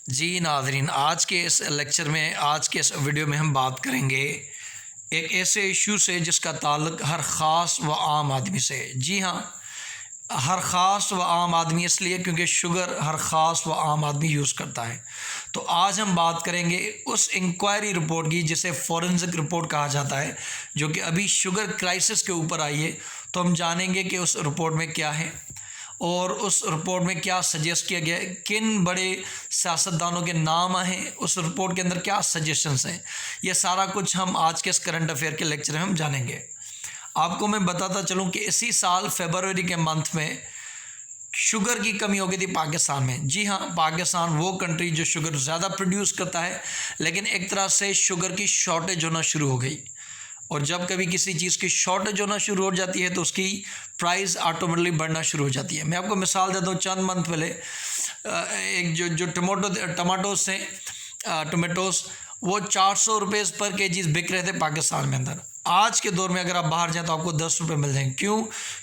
जी नाज़रीन, आज के इस लेक्चर में, आज के इस वीडियो में हम बात करेंगे एक ऐसे इशू से जिसका ताल्लुक़ हर ख़ास व आम आदमी से है। जी हाँ, हर ख़ास व आम आदमी इसलिए क्योंकि शुगर हर ख़ास व आम आदमी यूज़ करता है। तो आज हम बात करेंगे उस इंक्वायरी रिपोर्ट की जिसे फॉरेंसिक रिपोर्ट कहा जाता है, जो कि अभी शुगर क्राइसिस के ऊपर आई है। तो हम जानेंगे कि उस रिपोर्ट में क्या है और उस रिपोर्ट में क्या सजेस्ट किया गया है, किन बड़े सियासतदानों के नाम आए उस रिपोर्ट के अंदर, क्या सजेशंस हैं। ये सारा कुछ हम आज के इस करंट अफेयर के लेक्चर में हम जानेंगे। आपको मैं बताता चलूं कि इसी साल फरवरी के मंथ में शुगर की कमी हो गई थी पाकिस्तान में। जी हाँ, पाकिस्तान वो कंट्री जो शुगर ज़्यादा प्रोड्यूस करता है, लेकिन एक तरह से शुगर की शॉर्टेज होना शुरू हो गई। और जब कभी किसी चीज़ की शॉर्टेज होना शुरू हो जाती है तो उसकी प्राइस ऑटोमेटिकली बढ़ना शुरू हो जाती है। मैं आपको मिसाल देता हूँ, चंद मंथ पहले एक जो टमाटोस हैं, टोमेटोस, वो 400 रुपये पर केजी बिक रहे थे पाकिस्तान में अंदर। आज के दौर में अगर आप बाहर जाएँ तो आपको 10 रुपये मिल जाएंगे। क्यों?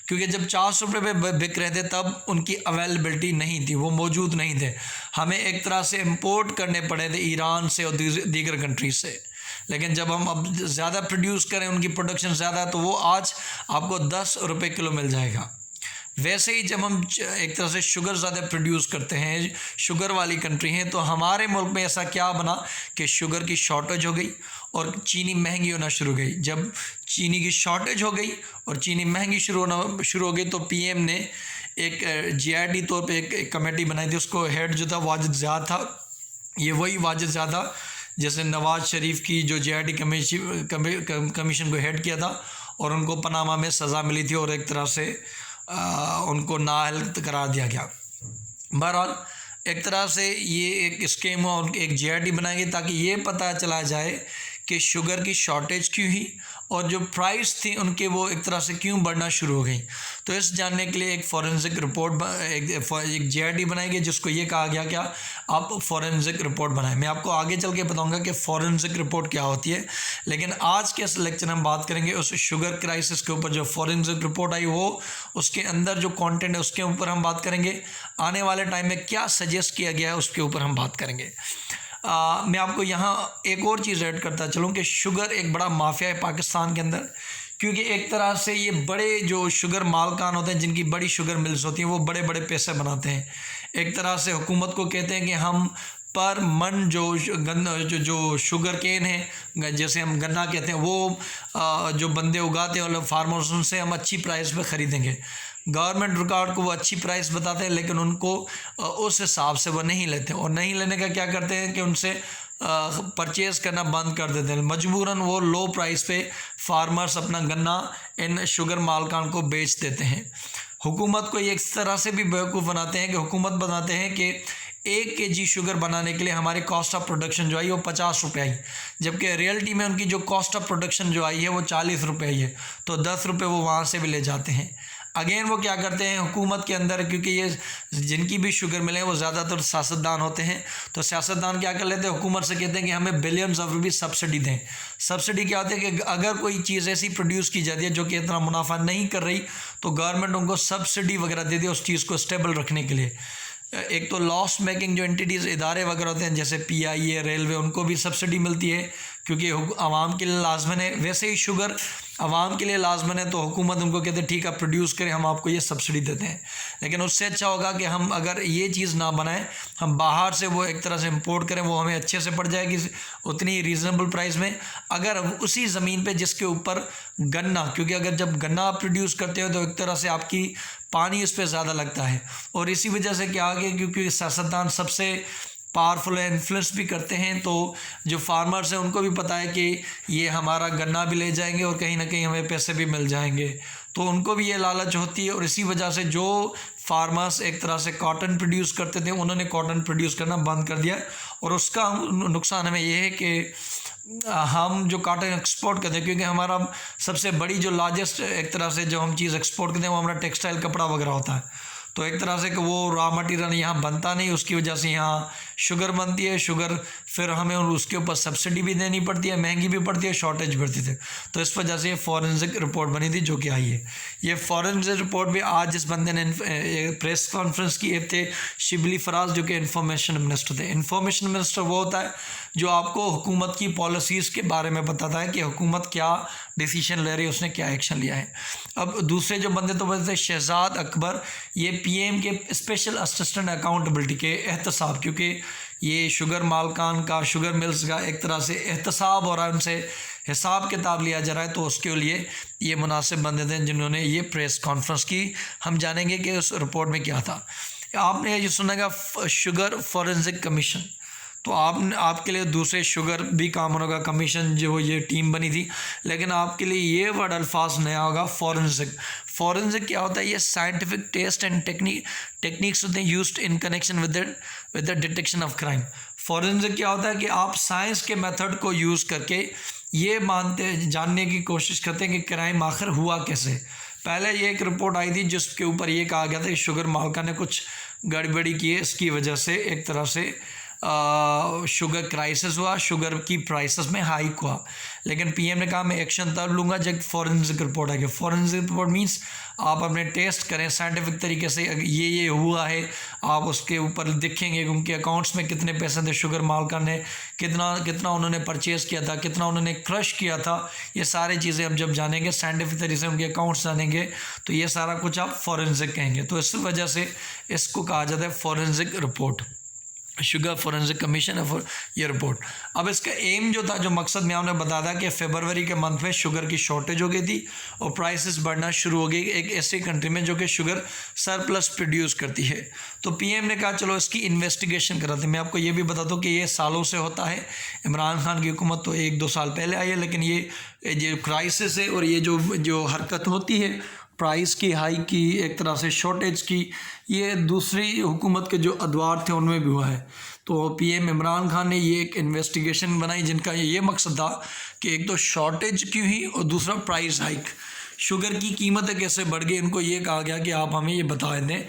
क्योंकि जब 400 रुपये पे बिक रहे थे तब उनकी अवेलेबिलिटी नहीं थी, वो मौजूद नहीं थे। हमें एक तरह से इंपोर्ट करने पड़े थे ईरान से और दीगर कंट्रीज से। लेकिन जब हम अब ज़्यादा प्रोड्यूस करें, उनकी प्रोडक्शन ज़्यादा है, तो वो आज आपको 10 रुपये किलो मिल जाएगा। वैसे ही जब हम एक तरह से शुगर ज़्यादा प्रोड्यूस करते हैं, शुगर वाली कंट्री हैं, तो हमारे मुल्क में ऐसा क्या बना कि शुगर की शॉर्टेज हो गई और चीनी महंगी होना शुरू हो गई। जब चीनी की शॉर्टेज हो गई और चीनी महंगी शुरू हो गई तो पीएम ने एक जीआईडी तौर पे एक कमेटी बनाई थी। उसको हेड जो था वाजिद ज़िया था। ये वही वाजिद ज़िया था जैसे नवाज शरीफ की जो जीआईडी कमीशन को हेड किया था और उनको पनामा में सज़ा मिली थी और एक तरह से उनको नाअहल करार दिया गया। बहरहाल एक तरह से ये एक स्कीम हुआ, उनकी एक जीआईडी बनाई गई ताकि ये पता चला जाए कि शुगर की शॉर्टेज क्यों हुई और जो प्राइस थी उनके वो एक तरह से क्यों बढ़ना शुरू हो गई। तो इस जानने के लिए एक फॉरेंसिक रिपोर्ट, एक जीआईडी बनाई गई जिसको ये कहा गया कि आप फॉरेंसिक रिपोर्ट बनाएं। मैं आपको आगे चल के बताऊंगा कि फॉरेंसिक रिपोर्ट क्या होती है, लेकिन आज के इस लेक्चर में हम बात करेंगे उस शुगर क्राइसिस के ऊपर। जो फॉरेंसिक रिपोर्ट आई वो उसके अंदर जो कंटेंट है उसके ऊपर हम बात करेंगे। आने वाले टाइम में क्या सजेस्ट किया गया है उसके ऊपर हम बात करेंगे। मैं आपको यहाँ एक और चीज़ ऐड करता चलूँ कि शुगर एक बड़ा माफिया है पाकिस्तान के अंदर, क्योंकि एक तरह से ये बड़े जो शुगर मालकान होते हैं, जिनकी बड़ी शुगर मिल्स होती हैं, वो बड़े बड़े पैसे बनाते हैं। एक तरह से हुकूमत को कहते हैं कि हम पर मन जो शुगर केन है, जैसे हम गन्ना कहते हैं, वो जो बंदे उगाते हैं फार्मर्स, उनसे हम अच्छी प्राइस पे ख़रीदेंगे। गवर्नमेंट रिकॉर्ड को वो अच्छी प्राइस बताते हैं, लेकिन उनको उस हिसाब से वो नहीं लेते और नहीं लेने का क्या करते हैं कि उनसे परचेज़ करना बंद कर देते हैं। मजबूरन वो लो प्राइस पे फार्मर्स अपना गन्ना इन शुगर मालकान को बेच देते हैं। हुकूमत को ये इस तरह से भी बेवकूफ़ बनाते हैं कि हुकूमत बताते हैं कि 1 केजी शुगर बनाने के लिए हमारी कॉस्ट ऑफ प्रोडक्शन जो आई वो 50 रुपये आई, जबकि रियलिटी में उनकी जो कॉस्ट ऑफ प्रोडक्शन जो आई है वो 40 रुपये आई है। तो 10 रुपये वो वहाँ से भी ले जाते हैं। अगेन वो क्या करते हैं हुकूमत के अंदर, क्योंकि ये जिनकी भी शुगर मिले वो ज़्यादातर सियासतदान होते हैं, तो सियासतदान क्या कर लेते हैं, हुकूमत से कहते हैं कि हमें बिलियंस ऑफ रुपीज़ सब्सिडी दें। सब्सिडी क्या होती है कि अगर कोई चीज़ ऐसी प्रोड्यूस की जाती है जो कि इतना मुनाफा नहीं कर रही, तो गवर्नमेंट उनको सब्सिडी वगैरह देती है उस चीज़ को स्टेबल रखने के लिए। एक तो लॉस मेकिंग जो एंटिटीज़, इदारे वगैरह होते हैं जैसे पीआईए, रेलवे, उनको भी सब्सिडी मिलती है क्योंकि आवाम के लिए लाजमन है। वैसे ही शुगर आवाम के लिए लाजमन है, तो हुकूमत उनको कहते हैं ठीक है प्रोड्यूस करें, हम आपको ये सब्सिडी देते हैं। लेकिन उससे अच्छा होगा कि हम अगर ये चीज़ ना बनाएं, हम बाहर से वो एक तरह से इंपोर्ट करें, वो हमें अच्छे से पड़ जाएगी उतनी रीज़नेबल प्राइस में। अगर उसी ज़मीन पे जिसके ऊपर गन्ना, क्योंकि अगर जब गन्ना आप प्रोड्यूस करते हो तो एक तरह से आपकी पानी उस पर ज़्यादा लगता है, और इसी वजह से क्या आगे, क्योंकि सियासतदान सबसे पावरफुल है, इन्फ्लुएंस भी करते हैं, तो जो फार्मर्स हैं उनको भी पता है कि ये हमारा गन्ना भी ले जाएंगे और कहीं ना कहीं हमें पैसे भी मिल जाएंगे, तो उनको भी ये लालच होती है। और इसी वजह से जो फार्मर्स एक तरह से कॉटन प्रोड्यूस करते थे, उन्होंने कॉटन प्रोड्यूस करना बंद कर दिया, और उसका नुकसान हमें ये है कि हम जो कॉटन एक्सपोर्ट करते हैं, क्योंकि हमारा सबसे बड़ी जो लार्जेस्ट एक तरह से जो हम चीज़ एक्सपोर्ट करते हैं वो हमारा टेक्सटाइल कपड़ा वगैरह होता है, तो एक तरह से कि वो रॉ मटेरियल यहाँ बनता नहीं, उसकी वजह से यहाँ शुगर बनती है, शुगर फिर हमें उसके ऊपर सब्सिडी भी देनी पड़ती है, महंगी भी पड़ती है, शॉर्टेज बढ़ती थी। तो इस वजह से ये फॉरेंसिक रिपोर्ट बनी थी जो कि आई है। ये फॉरेंसिक रिपोर्ट भी आज जिस बंदे ने प्रेस कॉन्फ्रेंस की थे शिबली फराज, जो कि इंफॉर्मेशन मिनिस्टर थे। इंफॉर्मेशन मिनिस्टर वो होता है जो आपको हुकूमत की पॉलिसीज़ के बारे में बताता है कि हुकूमत क्या डिसीजन ले रही है, उसने क्या एक्शन लिया है। अब दूसरे जो बंदे तो बोलते हैं शहजाद अकबर, ये पीएम के स्पेशल असिस्टेंट अकाउंटेबिलिटी के एहतसाब, क्योंकि ये शुगर मालकान का, शुगर मिल्स का एक तरह से एहतसाब हो रहा है, उनसे हिसाब किताब लिया जा रहा है, तो उसके लिए ये मुनासिब बंदे थे जिन्होंने ये प्रेस कॉन्फ्रेंस की। हम जानेंगे कि उस रिपोर्ट में क्या था। आपने ये सुना शुगर फॉरेंसिक कमीशन, तो आपके लिए दूसरे शुगर भी कॉमन होगा, कमीशन जो ये टीम बनी थी, लेकिन आपके लिए ये वर्ड अल्फाज नया होगा, फॉरेंसिक। फॉरेंसिक क्या होता है? ये साइंटिफिक टेस्ट एंड टेक्निक्स होते हैं used in connection with the detection of crime. Forensic क्या होता है कि आप साइंस के मेथड को यूज़ करके ये जानने की कोशिश करते हैं कि क्राइम आखिर हुआ कैसे। पहले ये एक रिपोर्ट आई थी जिसके ऊपर ये कहा गया था कि शुगर मालका ने कुछ गड़बड़ी की है, इसकी वजह से एक तरह से शुगर क्राइसिस हुआ, शुगर की प्राइसेस में हाइक हुआ। लेकिन पीएम ने कहा मैं एक्शन तब लूँगा जब फॉरेंसिक रिपोर्ट आएगी। फॉरेंसिक रिपोर्ट मीन्स आप अपने टेस्ट करें साइंटिफिक तरीके से, ये हुआ है, आप उसके ऊपर देखेंगे कि उनके अकाउंट्स में कितने पैसे थे, शुगर मालका ने कितना उन्होंने परचेज़ किया था, कितना उन्होंने क्रश किया था। ये सारी चीज़ें हम जब जानेंगे, साइंटिफिक तरीके से उनके अकाउंट्स जानेंगे, तो ये सारा कुछ आप फॉरेंसिक कहेंगे। तो इस वजह से इसको कहा जाता है forensic report, sugar forensic commission है ये रिपोर्ट। अब इसका एम जो था, जो मकसद मैं आपने बताया था कि फरवरी के मंथ में शुगर की शॉर्टेज हो गई थी और प्राइसेस बढ़ना शुरू हो गई एक ऐसी कंट्री में जो कि शुगर सरप्लस प्रोड्यूस करती है। तो पीएम ने कहा चलो इसकी इन्वेस्टिगेशन कराते। मैं आपको ये भी बता दूं कि ये सालों से होता है। इमरान खान की हुकूमत तो 1-2 साल पहले आई है, लेकिन ये जो क्राइसिस है और ये जो हरकत होती है प्राइस की हाई की, एक तरह से शॉर्टेज की, ये दूसरी हुकूमत के जो अदवार थे उनमें भी हुआ है। तो पीएम इमरान खान ने ये एक इन्वेस्टिगेशन बनाई जिनका ये मकसद था कि एक तो शॉर्टेज क्यों हुई और दूसरा प्राइस हाइक, शुगर की कीमतें कैसे बढ़ गई। इनको ये कहा गया कि आप हमें ये बता दें,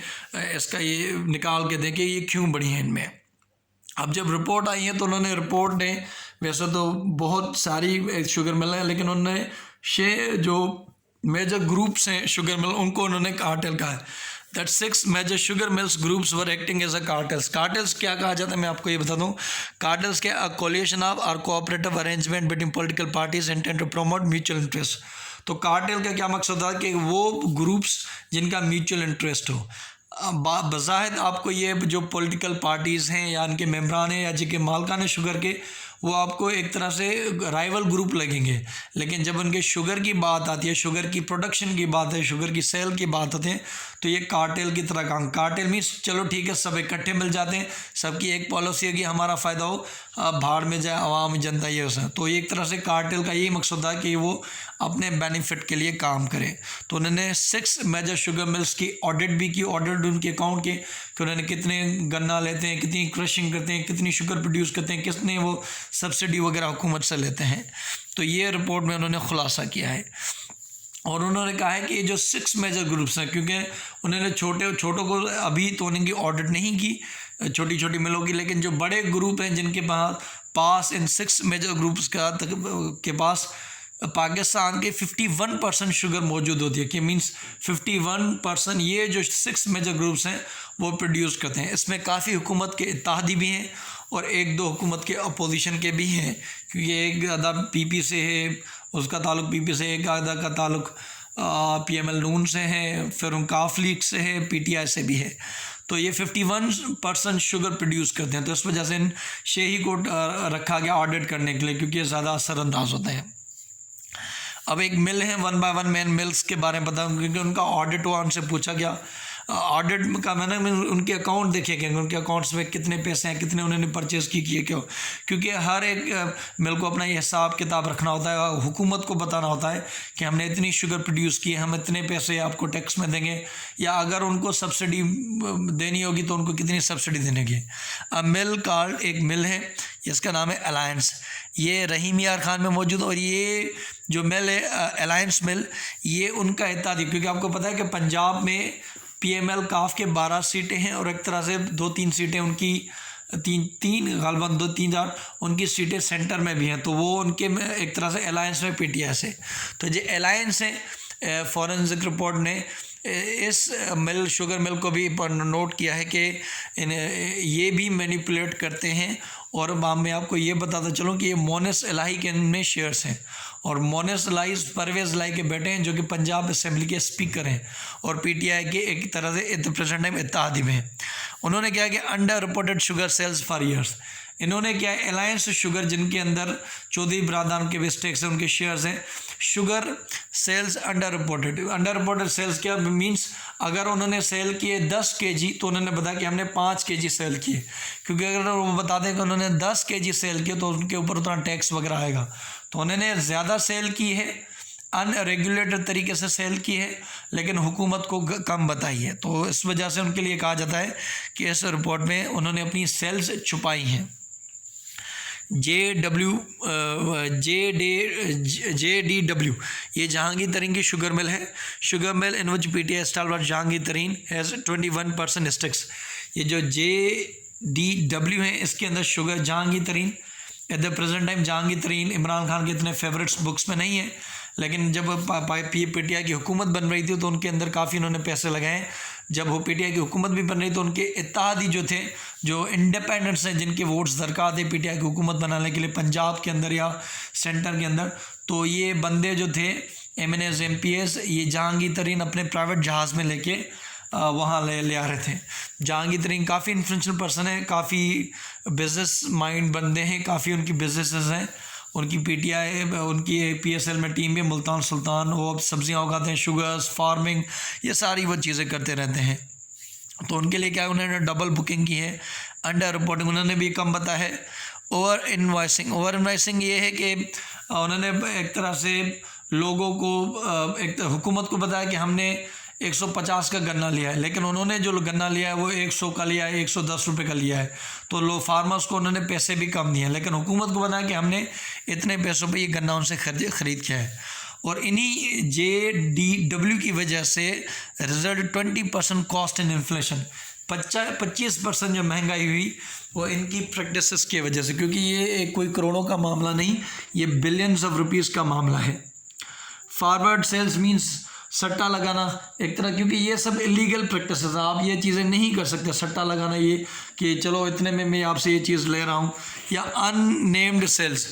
इसका ये निकाल के दें कि ये क्यों बढ़ी हैं इनमें। अब जब रिपोर्ट आई है तो उन्होंने रिपोर्ट ने वैसे तो बहुत सारी शुगर मिल है, लेकिन उन्होंने जो मेजर ग्रुप्स हैं शुगर मिल, उनको उन्होंने कार्टेल कहा है। That 6 major sugar mills groups were acting as a cartels. Cartels क्या कहा जाता है मैं आपको ये बता दूं। कार्टेल्स क्या, अ कोलिशन ऑफ और cooperative arrangement between political parties intend to promote mutual interest. तो कार्टेल का क्या मकसद था कि वो ग्रुप्स जिनका म्यूचुअल इंटरेस्ट हो। बज़ाहिर आपको ये जो पॉलिटिकल पार्टीज़ हैं या इनके मेम्बरान हैं या जिनके मालकान हैं शुगर के, वो आपको एक तरह से राइवल ग्रुप लगेंगे, लेकिन जब उनके शुगर की बात आती है, शुगर की प्रोडक्शन की बात है, शुगर की सेल की बात आती है, तो ये कार्टेल की तरह काम। कार्टेल मीन्स चलो ठीक है सब इकट्ठे मिल जाते हैं, सबकी एक पॉलिसी है कि हमारा फ़ायदा हो, भाड़ में जाए आवाम जनता, ये उसे। तो एक तरह से कार्टेल का यही मकसद था कि वो अपने बेनिफिट के लिए काम करें। तो उन्होंने 6 मेजर शुगर मिल्स की ऑडिट भी की, ऑडिट उनके अकाउंट के कि उन्होंने कितने गन्ना लेते हैं, कितनी क्रशिंग करते हैं, कितनी शुगर प्रोड्यूस करते हैं, कितने वो सब्सिडी वगैरह हुकूमत से लेते हैं। तो ये रिपोर्ट में उन्होंने खुलासा किया है। और उन्होंने कहा है कि ये जो 6 मेजर ग्रुप्स हैं, क्योंकि उन्होंने छोटों को अभी तो उनकी ऑडिट नहीं की, छोटी छोटी मिलों की, लेकिन जो बड़े ग्रुप हैं जिनके पास इन 6 मेजर ग्रुप्स के पास पाकिस्तान के 51% शुगर मौजूद होती है, कि मींस 51% ये जो 6 मेजर ग्रुप्स हैं वो प्रोड्यूस करते हैं। इसमें काफ़ी हुकूमत के इत्तेहादी भी हैं और 1-2 हुकूमत के अपोजिशन के भी हैं, क्योंकि एक आधा पीपी से है, उसका ताल्लुक पीपी से, एक आधा का ताल्लुक पीएमएल नून से है, फिर उनका आफ लीग से है, पीटीआई से भी है। तो ये 51% शुगर प्रोड्यूस करते हैं। तो इस वजह से इन शेही को रखा गया ऑडिट करने के लिए, क्योंकि ये ज़्यादा असरअंदाज होते हैं। अब एक मिल है 1 by 1 मैन मिल्स के बारे में बताऊँ, क्योंकि उनका ऑडिट हुआ, उनसे पूछा गया। ऑडिट का मैंने उनके अकाउंट देखे गए, उनके अकाउंट्स में कितने पैसे हैं, कितने उन्होंने परचेज़ किए क्यों, क्योंकि हर एक मिल को अपना हिसाब किताब रखना होता है, हुकूमत को बताना होता है कि हमने इतनी शुगर प्रोड्यूस की, हम इतने पैसे आपको टैक्स में देंगे, या अगर उनको सब्सिडी देनी होगी तो उनको कितनी सब्सिडी देने की। मिल कार्ड एक मिल है, इसका नाम है अलायंस, ये रहीम यार खान में मौजूद। और ये जो मिल है अलायंस मिल, ये उनका इत्तेहादी, क्योंकि आपको पता है कि पंजाब में पीएमएल काफ के 12 सीटें हैं और एक तरह से 2-3 सीटें उनकी गालबन 2-3 उनकी सीटें सेंटर में भी हैं, तो वो उनके एक तरह से अलायंस में पीटीआई से। तो जो अलायंस है, फॉरेंसिक रिपोर्ट ने इस शुगर मिल को भी नोट किया है कि ये भी मैनिपुलेट करते हैं। और मैं आपको ये बताता चलूँ कि ये मोनेस इलाही के इनमें शेयर्स हैं, और मोनेस इलाही परवेज़ इलाही के बेटे हैं, जो कि पंजाब असेंबली के स्पीकर हैं और पीटीआई के एक तरह से प्रेजेंट टाइम इत्तेहादी में हैं। उन्होंने क्या कि under reported sugar sales for years, इन्होंने क्या है अलायंस शुगर जिनके अंदर चौधरी बिरादरान के भी स्टेक्स हैं, उनके शेयर्स हैं, sugar sales under reported sales क्या मींस, अगर उन्होंने सेल किए 10 kg तो उन्होंने बताया कि हमने 5 kg सेल किए, क्योंकि अगर वो बता दें कि उन्होंने 10 kg सेल किए तो उनके ऊपर उतना टैक्स वगैरह आएगा। तो उन्होंने ज़्यादा सेल की है, अनरेगुलेटेड तरीके से सेल की है, लेकिन हुकूमत को कम बताई है। तो इस वजह से उनके लिए कहा जाता है कि इस रिपोर्ट में उन्होंने अपनी सेल्स छुपाई हैं। JDW ये जहांगीर तरीन की शुगर मिल है। शुगर मिल इन विच पीटीआई स्टालवर्ट जहांगीर तरीन हैज़ 21% स्टेक्स। ये जो JDW है इसके अंदर शुगर जहांगीर तरीन at the present time, Jahangir तरीन इमरान खान के इतने फेवरेट्स बुक्स में नहीं है, लेकिन जब पीटीआई की हुकूमत बन रही थी तो उनके अंदर काफ़ी उन्होंने पैसे लगाए। जब वो पीटीआई की हुकूमत भी बन रही तो उनके इत्तेहादी जो थे, जो इंडिपेंडेंट्स हैं, जिनके वोट्स दरकार थे पीटीआई की हुकूमत बनाने के लिए पंजाब के अंदर या सेंटर के अंदर, तो ये बंदे जो थे MNAs MPs, ये जहांगीर तरीन अपने प्राइवेट जहाज़ में लेके वहाँ ले आ रहे थे। जहांगीर तरीन काफ़ी इन्फ्लुएंशियल पर्सन है, काफ़ी बिजनेस माइंड बंदे हैं, काफ़ी उनकी बिजनेसेस हैं। उनकी पीटीआई उनकी PSL में टीम भी मुल्तान सुल्तान, वो सब्जियां उगाते हैं, शुगर्स फार्मिंग, ये सारी वो चीज़ें करते रहते हैं। तो उनके लिए क्या है, उन्होंने डबल बुकिंग की है, अंडर रिपोर्टिंग उन्होंने भी कम बताया है। ओवर इन्वाइसिंग ये है कि उन्होंने एक तरह से लोगों को एक हुकूमत को बताया कि हमने 150 का गन्ना लिया है, लेकिन उन्होंने जो गन्ना लिया है वो 100 का लिया है, 110 रुपये का लिया है। तो लो फार्मर्स को उन्होंने पैसे भी कम दिए हैं, लेकिन हुकूमत को बताया कि हमने इतने पैसों पे ये गन्ना उनसे खरीद किया है। और इन्हीं JDW की वजह से रिजल्ट 20% कॉस्ट इन इन्फ्लेशन, 25% जो महंगाई हुई वो इनकी प्रैक्टिसेस की वजह से, क्योंकि ये कोई करोड़ों का मामला नहीं, ये बिलियंस ऑफ रुपीज़ का मामला है। फॉरवर्ड सेल्स मीन्स सट्टा लगाना एक तरह, क्योंकि ये सब इलीगल प्रैक्टिस है, आप ये चीज़ें नहीं कर सकते। सट्टा लगाना ये कि चलो इतने में मैं आपसे ये चीज़ ले रहा हूँ, या अननेम्ड सेल्स,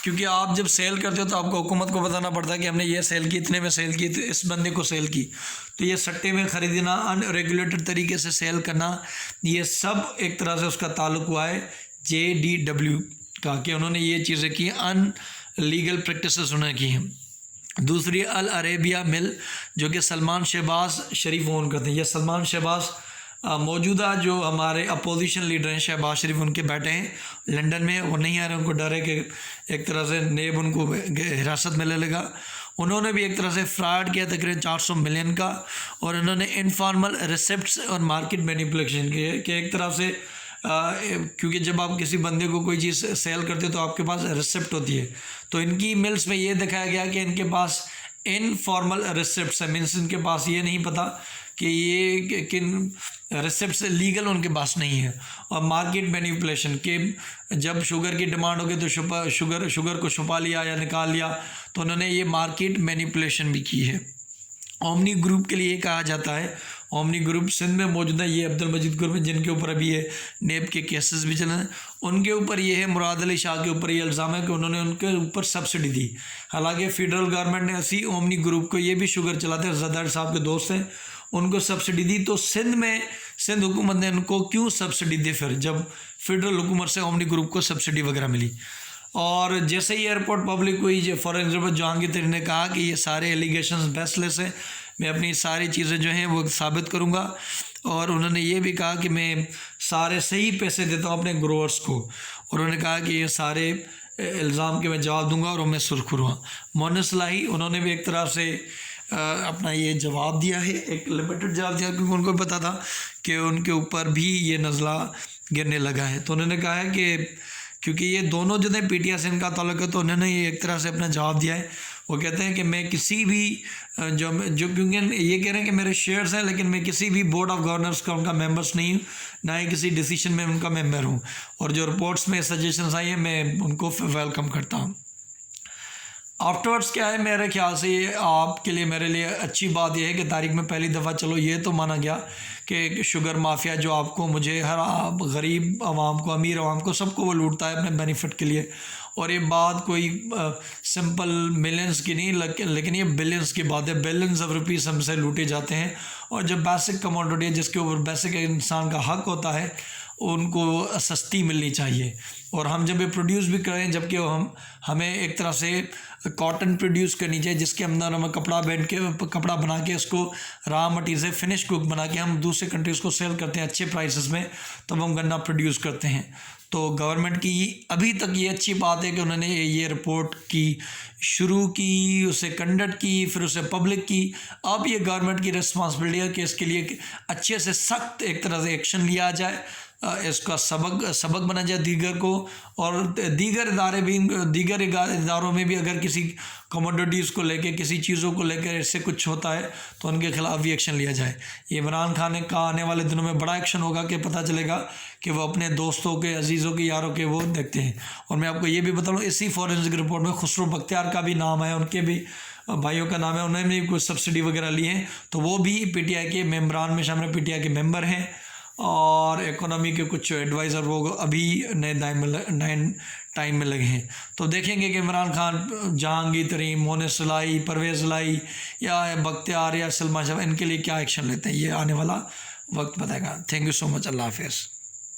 क्योंकि आप जब सेल करते हो तो आपको हुकूमत को बताना पड़ता है कि हमने ये सेल की, इतने में सेल की, तो इस बंदे को सेल की। तो ये सट्टे में ख़रीदना, अनरेगुलेटेड तरीके से सेल करना, ये सब एक तरह से उसका ताल्लुक हुआ है JDW का, कि उन्होंने ये चीज़ें की, अनलीगल प्रैक्टिसेस उन्होंने की हैं। दूसरी अल अरेबिया मिल, जो कि सलमान शहबाज शरीफ ओन करते हैं। ये सलमान शहबाज मौजूदा जो हमारे अपोजिशन लीडर हैं, शहबाज शरीफ उनके बेटे हैं, लंदन में, वो नहीं आ रहे, उनको डर है कि एक तरह से नेब उनको हिरासत में ले लेगा। उन्होंने भी एक तरह से फ्रॉड किया तकरीबन 400 मिलियन का, और इन्होंने इनफॉर्मल रिसिप्ट्स और मार्केट मैनिपुलेशन किए कि एक तरह से क्योंकि जब आप किसी बंदे को कोई चीज़ सेल करते हो तो आपके पास रिसिप्ट होती है, तो इनकी मिल्स में ये दिखाया गया कि इनके पास इनफॉर्मल रिसिप्ट्स है, मीन्स इनके पास ये नहीं पता कि ये किन रिसिप्ट्स लीगल उनके पास नहीं है। और मार्केट मैनिपुलेशन के जब शुगर की डिमांड होगी तो शुगर को छुपा लिया या निकाल लिया, तो उन्होंने ये मार्केट मैनिपुलेशन भी की है। ओमनी ग्रुप के लिए कहा जाता है, ओमनी ग्रुप सिंध में मौजूद है, ये अब्दुल मजीद ग्रुप है, जिनके ऊपर अभी ये नेब के केसेस भी चले हैं, उनके ऊपर ये है, मुराद अली शाह के ऊपर ये इल्ज़ाम है कि उन्होंने उनके ऊपर सब्सिडी दी। हालांकि फेडरल गवर्नमेंट ने ऐसी ओमनी ग्रुप को, ये भी शुगर चलाते हैं, जरदारी साहब के दोस्त हैं, उनको सब्सिडी दी। तो सिंध हुकूमत ने उनको क्यों सब्सिडी दी फिर, जब फेडरल हुकूमत से ओमनी ग्रुप को सब्सिडी वगैरह मिली? और जैसे ही एयरपोर्ट पब्लिक हुई, जो फॉरेन रिजर्व जहांगीर तरीन ने कहा कि ये सारे एलिगेशंस बेसलेस हैं, मैं अपनी सारी चीज़ें जो हैं वो साबित करूंगा, और उन्होंने ये भी कहा कि मैं सारे सही पैसे देता हूँ अपने ग्रोअर्स को, और उन्होंने कहा कि ये सारे इल्ज़ाम के मैं जवाब दूंगा, और मैं सुरखुर हुआ। मोनेस इलाही उन्होंने भी एक तरह से अपना ये जवाब दिया है, एक लिमिटेड जवाब दिया, क्योंकि उनको पता था कि उनके ऊपर भी ये नज़ला गिरने लगा है। तो उन्होंने कहा है कि क्योंकि ये दोनों जो है पीटीआई से इनका ताल्लुक है, तो उन्होंने ये एक तरह से अपना जवाब दिया है। वो कहते हैं कि मैं किसी भी जो क्योंकि ये कह रहे हैं कि मेरे शेयर्स हैं, लेकिन मैं किसी भी बोर्ड ऑफ गवर्नर्स का उनका मेंबर्स नहीं हूँ, ना ही किसी डिसीजन में उनका मेंबर हूँ, और जो रिपोर्ट्स में सजेशंस आई हैं मैं उनको वेलकम करता हूँ। आफ्टरवर्ड्स क्या है, मेरे ख्याल से ये आपके लिए, मेरे लिए अच्छी बात यह है कि तारीख में पहली दफ़ा चलो ये तो माना गया कि शुगर माफिया जो आपको, मुझे, हर गरीब आवाम को, अमीर आवाम को, सबको वो लूटता है अपने बेनिफिट के लिए। और ये बात कोई सिंपल मिलियंस की नहीं, लेकिन ये बिलियंस की बात है। बिलियंस ऑफ रुपीज़ हमसे लूटे जाते हैं, और जब बेसिक कमोडिटी है जिसके ऊपर बेसिक इंसान का हक होता है उनको सस्ती मिलनी चाहिए। और हम जब ये प्रोड्यूस भी करें, जबकि हमें एक तरह से कॉटन प्रोड्यूस करनी चाहिए जिसके अंदर हम कपड़ा बना के उसको रॉ मटीरियल से फिनिश कुक बना के हम दूसरे कंट्रीज़ को सेल करते हैं अच्छे प्राइसेस में, तब हम गन्ना प्रोड्यूस करते हैं। तो गवर्नमेंट की अभी तक ये अच्छी बात है कि उन्होंने ये रिपोर्ट की शुरू की, उसे कंडक्ट की, फिर उसे पब्लिक की। अब ये गवर्नमेंट की रिस्पॉन्सिबिलिटी है कि इसके लिए अच्छे से सख्त एक तरह से एक्शन लिया जाए, इसका सबक बना जाए दीगर को, और दीगर इदारों में भी अगर किसी कमोडिटीज़ को लेके, किसी चीज़ों को लेकर इससे कुछ होता है तो उनके खिलाफ भी एक्शन लिया जाए। ये इमरान खान का आने वाले दिनों में बड़ा एक्शन होगा कि पता चलेगा कि वो अपने दोस्तों के, अजीज़ों के, यारों के वो देखते हैं। और मैं आपको ये भी बता दूँ, इसी फॉरेंसिक रिपोर्ट में खुसरो बख्तियार का भी नाम है, उनके भी भाइयों का नाम है, उन्होंने भी कुछ सब्सिडी वगैरह ली है, तो वो भी पीटीआई के मेम्बरान में शामिल, पीटीआई के मेंबर हैं। और इकोनॉमी के कुछ एडवाइज़र वो अभी नए टाइम में लगे हैं। तो देखेंगे कि इमरान खान, जहांगीर तरीन, मोहन सलाई, परवेज़ लाई या बख्तियार या सलमान शाह, इनके लिए क्या एक्शन लेते हैं, ये आने वाला वक्त बताएगा। Thank you so much. अल्लाह हाफ़िज़।